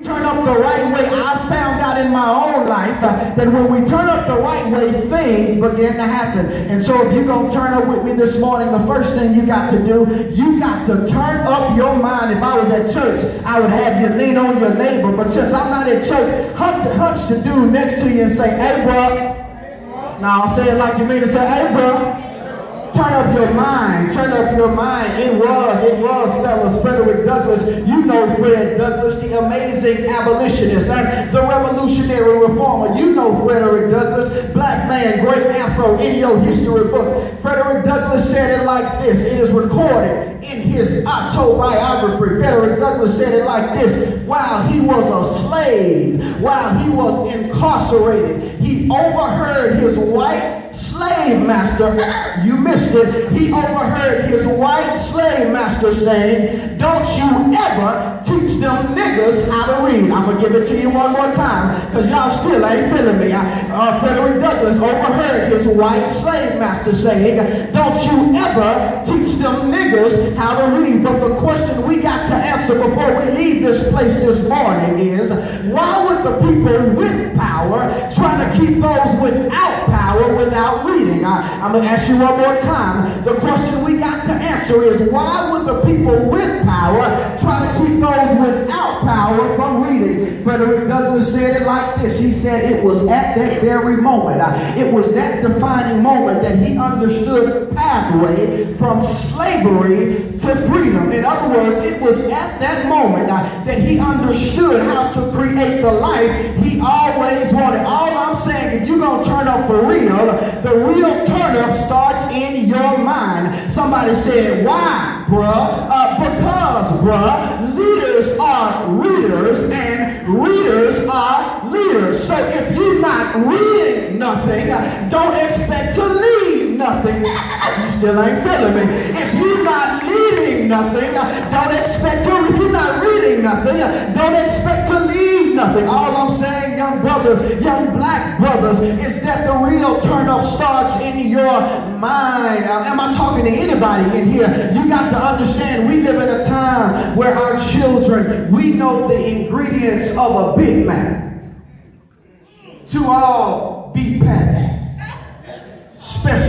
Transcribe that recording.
Turn up the right way. I found out in my own life that when we turn up the right way, things begin to happen. And so if you're going to turn up with me this morning, the first thing you got to do, you got to turn up your mind. If I was at church, I would have you lean on your neighbor. But since I'm not at church, hunch the dude next to you and say, "Hey, bro." Now I'll say it like you mean it. Say, "Hey, bro." Turn up your mind. Turn up your mind. It was, fellas, Frederick Douglass. You know Fred Douglass, the amazing abolitionist and the revolutionary reformer. You know Frederick Douglass, black man, great afro in your history books. Frederick Douglass said it like this. It is recorded in his autobiography. Frederick Douglass said it like this. While he was a slave, while he was incarcerated, he overheard his white slave master, you missed it, he overheard his white slave master saying, "Don't you ever teach them niggas how to read." I'm going to give it to you one more time because y'all still ain't feeling me. Frederick Douglass overheard his white slave master saying, "Don't you ever teach them niggas how to read." But the question we got to answer before we leave this place this morning is, why would the people with power try to keep those without power without reading? I'm going to ask you one more time. The question we got to answer is, why would the people with power try to keep those without power from reading? Frederick Douglass said it like this. He said it was at that very moment, it was that defining moment that he understood the pathway from slavery to freedom. In other words, it was at that moment that he understood how to create the life he always wanted. All I'm saying, if you're going to turn up for real, the real turn up starts in your mind. Somebody said, "Why, bruh?" Because, bruh, leaders are readers and readers are leaders. So if you're not reading nothing, don't expect to lead nothing. You still ain't feeling me. If you're not leading nothing, don't expect to. If you're not reading nothing, don't expect to lead nothing. All I'm saying, young brothers, young black brothers, is that the real turn up starts in your mind. Am I talking to anybody in here? You got to understand, we live in a time where our children, we know the ingredients of a Big Mac. 2 all beef patties, special